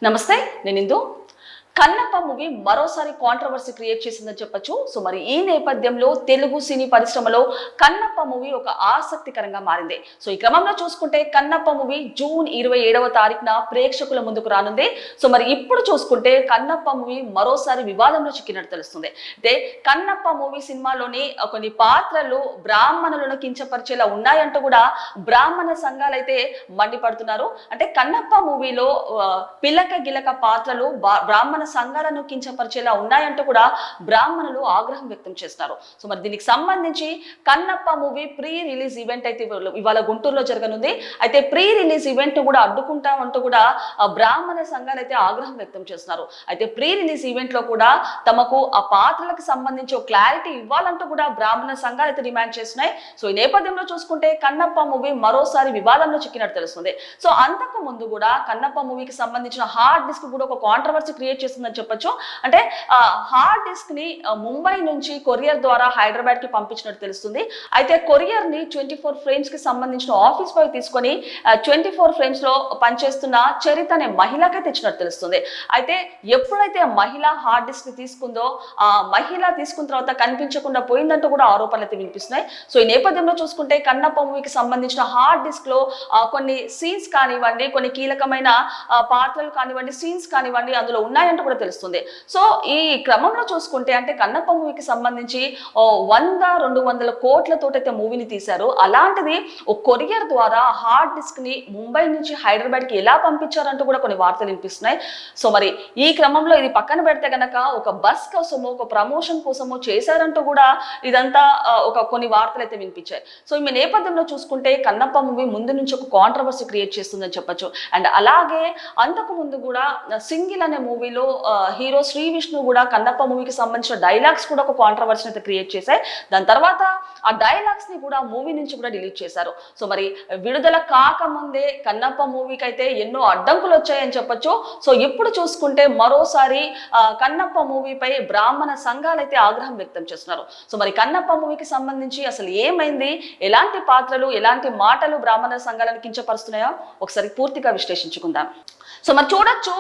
నమస్తే నేను ఇందు కన్నప్ప మూవీ మరోసారి కాంట్రవర్సీ క్రియేట్ చేసిందని చెప్పొచ్చు. సో మరి ఈ నేపథ్యంలో తెలుగు సినీ పరిశ్రమలో కన్నప్ప మూవీ ఒక ఆసక్తికరంగా మారింది. సో ఈ క్రమంలో చూసుకుంటే కన్నప్ప మూవీ జూన్ 27వ తారీఖున ప్రేక్షకుల ముందుకు రానుంది. సో మరి ఇప్పుడు చూసుకుంటే కన్నప్ప మూవీ మరోసారి వివాదంలో చిక్కినట్టు తెలుస్తుంది. అయితే కన్నప్ప మూవీ సినిమాలోని కొన్ని పాత్రలు బ్రాహ్మణులను కించపరిచేలా ఉన్నాయంటూ కూడా బ్రాహ్మణ సంఘాలు అయితే మండిపడుతున్నారు. అంటే కన్నప్ప మూవీలో పిల్లక గిలక పాత్రలు బ్రాహ్మణ సంఘాలను కించపరిచేలా ఉన్నాయంటూ కూడా బ్రాహ్మణులు ఆగ్రహం వ్యక్తం చేస్తున్నారు. సో మరి దీనికి సంబంధించి Kannappa movie pre release event అయితే ఇవాళ గుంటూరులో జరగనుంది. అయితే ప్రీ రిలీజ్ ఈవెంట్ కూడా అడ్డుకుంటామంటూ కూడా బ్రాహ్మణ సంఘాలు అయితే ఆగ్రహం వ్యక్తం చేస్తున్నారు. అయితే ప్రీ రిలీజ్ ఈవెంట్ లో కూడా తమకు ఆ పాత్రలకు సంబంధించి క్లారిటీ ఇవ్వాలంటూ కూడా బ్రాహ్మణ సంఘాలు అయితే డిమాండ్ చేస్తున్నాయి. సో ఈ నేపథ్యంలో చూసుకుంటే కన్నప్ప మూవీ మరోసారి వివాదంలో చిక్కినట్టు తెలుస్తుంది. సో అంతకు ముందు కూడా కన్నప్ప మూవీకి సంబంధించిన హార్డ్ డిస్క్ కూడా ఒక కాంట్రవర్సీ క్రియేట్ చేస్తుందని చెప్పొచ్చు. అంటే హార్డ్ డిస్క్ ని ముంబై నుంచి కొరియర్ ద్వారా హైదరాబాద్ కి పంపించినట్టు తెలుస్తుంది. అయితే కొరియర్ ని 24 ఫ్రేమ్స్ కి సంబంధించిన ఆఫీస్ బాయ్ తీసుకొని 24 ఫ్రేమ్స్ లో పనిచేస్తున్న చరిత అనే మహిళకే తెచ్చినట్టు తెలుస్తుంది. అయితే ఎప్పుడైతే మహిళ హార్డ్ డిస్క్ ని తీసుకుందో ఆ మహిళ తీసుకున్న తర్వాత కనిపించకుండా పోయిందంటూ కూడా ఆరోపణలు అయితే వినిపిస్తున్నాయి. సో ఈ నేపథ్యంలో చూసుకుంటే కన్నప్ప మూవీకి సంబంధించిన హార్డ్ డిస్క్ లో కొన్ని సీన్స్ కానివ్వండి, కొన్ని కీలకమైన పాత్రలు కానివ్వండి, సీన్స్ కానివ్వండి అందులో ఉన్నాయంటూ కూడా తెలుస్తుంది. సో ఈ క్రమంలో చూసుకుంటే అంటే కన్నప్ప మూవీకి సంబంధించి 100-200 కోట్లతోటైతే మూవీని తీశారు. అలాంటిది ఒక కొరియర్ ద్వారా హార్డ్ డిస్క్ ని ముంబై నుంచి హైదరాబాద్ కి ఎలా పంపించారంటూ కూడా కొన్ని వార్తలు వినిపిస్తున్నాయి. సో మరి ఈ క్రమంలో ఇది పక్కన పెడితే గనక ఒక బస్ కోసమో ఒక ప్రమోషన్ కోసమో చేశారంటూ కూడా ఇదంతా కొన్ని వార్తలు అయితే వినిపించాయి. సో ఈ నేపథ్యంలో చూసుకుంటే కన్నప్ప మూవీ ముందు నుంచి ఒక కాంట్రవర్సీ క్రియేట్ చేస్తుందని చెప్పొచ్చు. అండ్ అలాగే అంతకు ముందు కూడా సింగిల్ అనే మూవీలో హీరో శ్రీ విష్ణు కూడా కన్నప్ప మూవీకి సంబంధించిన డైలాగ్స్ కూడా ఒక కాంట్రవర్సీ అయితే క్రియేట్ చేశాయి. దాని తర్వాత ఆ డైలాగ్స్ ని కూడా మూవీ నుంచి కూడా డిలీట్ చేశారు. సో మరి విడుదల కాకముందే కన్నప్ప మూవీకి అయితే ఎన్నో అడ్డంకులు వచ్చాయని చెప్పొచ్చు. సో ఇప్పుడు చూసుకుంటే మరోసారి కన్నప్ప మూవీపై బ్రాహ్మణ సంఘాలు అయితే ఆగ్రహం వ్యక్తం చేస్తున్నారు. సో మరి కన్నప్ప మూవీకి సంబంధించి అసలు ఏమైంది, ఎలాంటి పాత్రలు ఎలాంటి మాటలు బ్రాహ్మణ సంఘాలను కించపరుస్తున్నాయో ఒకసారి పూర్తిగా విశ్లేషించుకుందాం. సో మరి చూడొచ్చు,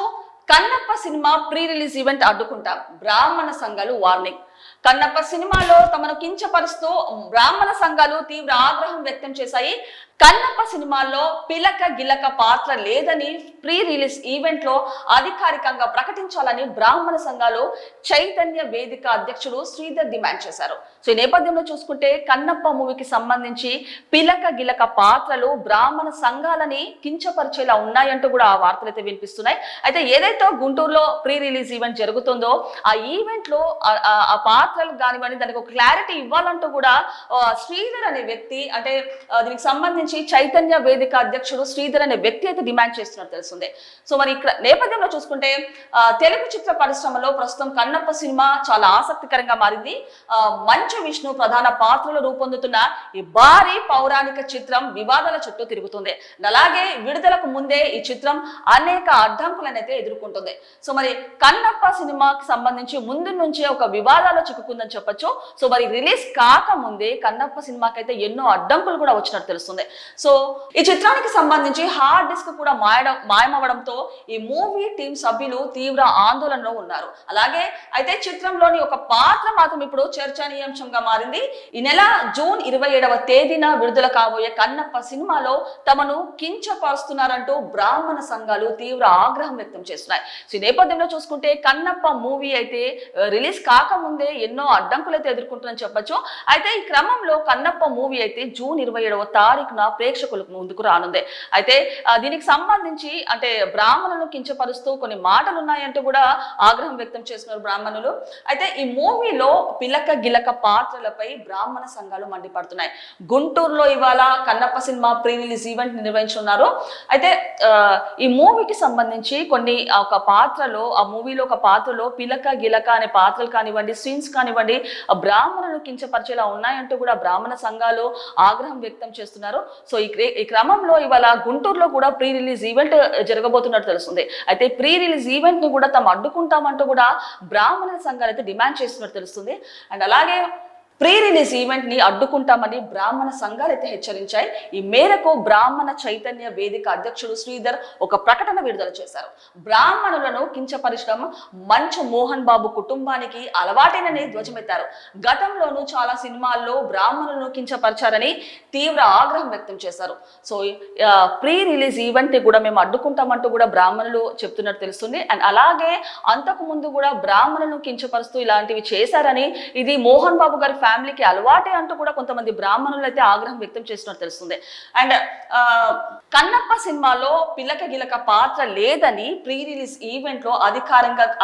Kannappa cinema pre release event అడ్డుకుంటాం, బ్రాహ్మణ సంఘాలు వార్నింగ్. కన్నప్ప సినిమాలో తమను కించపరుస్తూ బ్రాహ్మణ సంఘాలు తీవ్ర ఆగ్రహం వ్యక్తం చేశాయి. కన్నప్ప సినిమాల్లో పిలక గిలక పాత్ర లేదని ప్రీ రిలీజ్ ఈవెంట్ లో అధికారికంగా ప్రకటించాలని బ్రాహ్మణ సంఘాలు చైతన్య వేదిక అధ్యక్షుడు శ్రీధర్ డిమాండ్ చేశారు. సో ఈ నేపథ్యంలో చూసుకుంటే కన్నప్ప మూవీకి సంబంధించి పిలక గిలక పాత్రలు బ్రాహ్మణ సంఘాలని కించపరిచేలా ఉన్నాయంటూ కూడా ఆ వార్తలు అయితే వినిపిస్తున్నాయి. అయితే ఏదైతే గుంటూరులో ప్రీ రిలీజ్ ఈవెంట్ జరుగుతుందో ఆ ఈవెంట్ లో ఆ పాత్రలు కానివ్వండి దానికి ఒక క్లారిటీ ఇవ్వాలంటూ కూడా శ్రీధర్ అనే వ్యక్తి, అంటే దీనికి సంబంధించి చైతన్య వేదిక అధ్యక్షుడు శ్రీధర్ అనే వ్యక్తి అయితే డిమాండ్ చేస్తున్నట్టు తెలుస్తుంది. సో మరి ఇక్కడ నేపథ్యంలో చూసుకుంటే తెలుగు చిత్ర పరిశ్రమలో ప్రస్తుతం కన్నప్ప సినిమా చాలా ఆసక్తికరంగా మారింది. మంచు విష్ణు ప్రధాన పాత్రలో రూపొందుతున్న ఈ భారీ పౌరాణిక చిత్రం వివాదాల చుట్టూ తిరుగుతుంది. అలాగే విడుదలకు ముందే ఈ చిత్రం అనేక అడ్డంకులను అయితే ఎదుర్కొంటుంది. సో మరి కన్నప్ప సినిమాకి సంబంధించి ముందు నుంచే ఒక వివాదాలు చిక్కుకుందని చెప్పొచ్చు. సో మరి రిలీజ్ కాకముందే కన్నప్ప సినిమాకి అయితే ఎన్నో అడ్డంకులు కూడా వచ్చినట్టు తెలుస్తుంది. సో ఈ చిత్రానికి సంబంధించి హార్డ్ డిస్క్ కూడా మాయమవడంతో ఈ మూవీ టీం సభ్యులు తీవ్ర ఆందోళనలో ఉన్నారు. అలాగే అయితే చిత్రంలోని ఒక పాత్ర మాత్రం ఇప్పుడు చర్చనీయాంశంగా మారింది. ఈ నెల జూన్ 27వ తేదీన విడుదల కాబోయే కన్నప్ప సినిమాలో తమను కించపరుస్తున్నారంటూ బ్రాహ్మణ సంఘాలు తీవ్ర ఆగ్రహం వ్యక్తం చేస్తున్నాయి. సో ఈ నేపథ్యంలో చూసుకుంటే కన్నప్ప మూవీ అయితే రిలీజ్ కాకముందే ఎన్నో అడ్డంకులు అయితే ఎదుర్కొంటుందని చెప్పొచ్చు. అయితే ఈ క్రమంలో కన్నప్ప మూవీ అయితే జూన్ 27వ తారీఖున ప్రేక్షకులకు ముందుకు రానుంది. అయితే దీనికి సంబంధించి అంటే బ్రాహ్మణులను కించపరుస్తూ కొన్ని మాటలు ఉన్నాయంటూ కూడా ఆగ్రహం వ్యక్తం చేస్తున్నారు బ్రాహ్మణులు. అయితే ఈ మూవీలో పిలక గిలక పాత్రలపై బ్రాహ్మణ సంఘాలు మండిపడుతున్నాయి. గుంటూరులో ఇవాళ Kannappa cinema pre release event నిర్వహించున్నారు. అయితే ఈ మూవీకి సంబంధించి కొన్ని ఒక పాత్రలో ఆ మూవీలో ఒక పాత్రలో పిలక గిలక అనే పాత్రలు కానివ్వండి, సీన్స్ కానివ్వండి బ్రాహ్మణులను కించపరిచేలా ఉన్నాయంటూ కూడా బ్రాహ్మణ సంఘాలు ఆగ్రహం వ్యక్తం చేస్తున్నారు. సో ఈ క్రమంలో ఇవాళ గుంటూరులో కూడా ప్రీ రిలీజ్ ఈవెంట్ జరగబోతున్నట్టు తెలుస్తుంది. అయితే ప్రీ రిలీజ్ ఈవెంట్ ని కూడా తాము అడ్డుకుంటామంటూ కూడా బ్రాహ్మణ సంఘాలు అయితే డిమాండ్ చేస్తున్నట్టు తెలుస్తుంది. అండ్ అలాగే ప్రీ రిలీజ్ ఈవెంట్ ని అడ్డుకుంటామని బ్రాహ్మణ సంఘాలు అయితే హెచ్చరించాయి. ఈ మేరకు బ్రాహ్మణ చైతన్య వేదిక అధ్యక్షుడు శ్రీధర్ ఒక ప్రకటన విడుదల చేశారు. బ్రాహ్మణులను కించపరచడం మంచు మోహన్ బాబు కుటుంబానికి అలవాటేనని ధ్వజమెత్తారు. గతంలోనూ చాలా సినిమాల్లో బ్రాహ్మణులను కించపరిచారని తీవ్ర ఆగ్రహం వ్యక్తం చేశారు. సో ప్రీ రిలీజ్ ఈవెంట్ ని కూడా మేము అడ్డుకుంటామంటూ కూడా బ్రాహ్మణులు చెప్తున్నట్టు తెలుస్తుంది. అండ్ అలాగే అంతకు ముందు కూడా బ్రాహ్మణులను కించపరుస్తూ ఇలాంటివి చేశారని, ఇది మోహన్ బాబు గారి ఫ్యామిలీకి అలవాటే అంటూ కూడా కొంతమంది బ్రాహ్మణులు అయితే ఆగ్రహం వ్యక్తం చేసినట్టు తెలుస్తుంది. అండ్ కన్నప్ప సినిమాలో పిల్లక గిలక పాత్ర లేదని ప్రీ రిలీజ్ ఈవెంట్ లో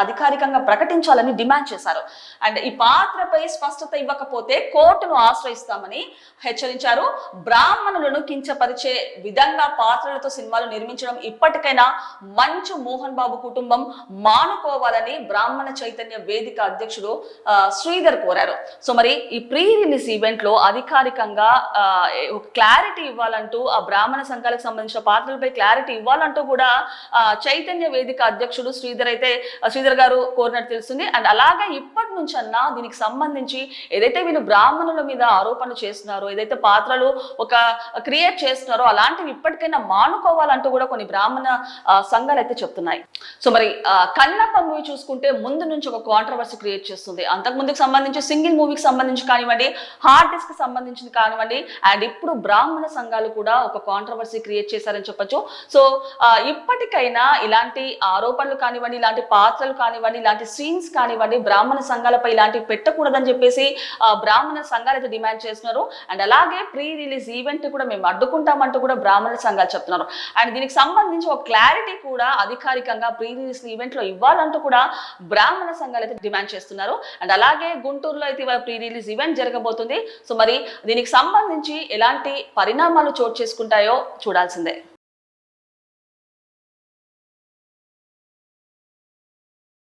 అధికారికంగా ప్రకటించాలని డిమాండ్ చేశారు. అండ్ ఈ పాత్రపై స్పష్టత ఇవ్వకపోతే కోర్టును ఆశ్రయిస్తామని హెచ్చరించారు. బ్రాహ్మణులను కించపరిచే విధంగా పాత్రలతో సినిమాలు నిర్మించడం ఇప్పటికైనా మంచు మోహన్ బాబు కుటుంబం మానుకోవాలని బ్రాహ్మణ చైతన్య వేదిక అధ్యక్షుడు శ్రీధర్ కోరారు. సో మరి ఈ ప్రీ రిలీజ్ ఈవెంట్ లో అధికారికంగా క్లారిటీ ఇవ్వాలంటూ ఆ బ్రాహ్మణ సంఘాలకు సంబంధించిన పాత్రలపై క్లారిటీ ఇవ్వాలంటూ కూడా చైతన్య వేదిక అధ్యక్షుడు శ్రీధర్ గారు కోరినట్టు తెలుస్తుంది. అండ్ అలాగే ఇప్పటి నుంచి అన్నా దీనికి సంబంధించి ఏదైతే వీళ్ళు బ్రాహ్మణుల మీద ఆరోపణలు చేస్తున్నారో, ఏదైతే పాత్రలు ఒక క్రియేట్ చేస్తున్నారో అలాంటివి ఇప్పటికైనా మానుకోవాలంటూ కూడా కొన్ని బ్రాహ్మణ సంఘాలు అయితే చెప్తున్నాయి. సో మరి కన్నప్ప మూవీ చూసుకుంటే ముందు నుంచి ఒక కాంట్రవర్సీ క్రియేట్ చేస్తుంది. అంతకు ముందుకు సంబంధించి సింగిల్ మూవీకి సంబంధించి కానివ్వండి, హార్డ్ డిస్క్ సంబంధించింది కానివ్వండి, అండ్ ఇప్పుడు బ్రాహ్మణ సంఘాలు కూడా ఒక కాంట్రవర్సీ క్రియేట్ చేశారని చెప్పొచ్చు. సో ఇప్పటికైనా ఇలాంటి ఆరోపణలు కానివ్వండి, ఇలాంటి పాత్రలు కానివ్వండి, ఇలాంటి సీన్స్ కానివ్వండి, బ్రాహ్మణ సంఘాలపై ఇలాంటివి పెట్టకూడదని చెప్పేసి బ్రాహ్మణ సంఘాలు అయితే డిమాండ్ చేస్తున్నారు. అండ్ అలాగే ప్రీ రిలీజ్ ఈవెంట్ కూడా మేము అడ్డుకుంటామంటూ కూడా బ్రాహ్మణ సంఘాలు చెప్తున్నారు. అండ్ దీనికి సంబంధించి ఒక క్లారిటీ కూడా అధికారికంగా ప్రీ రిలీజ్ ఈవెంట్ లో ఇవ్వాలంటూ కూడా బ్రాహ్మణ సంఘాలు అయితే డిమాండ్ చేస్తున్నారు. అండ్ అలాగే గుంటూరులో అయితే ప్రీ రిలీజ్ ఈవెంట్ జరగబోతుంది. సో మరి దీనికి సంబంధించి ఎలాంటి పరిణామాలు చోటు చేసుకుంటాయో చూడాల్సిందే.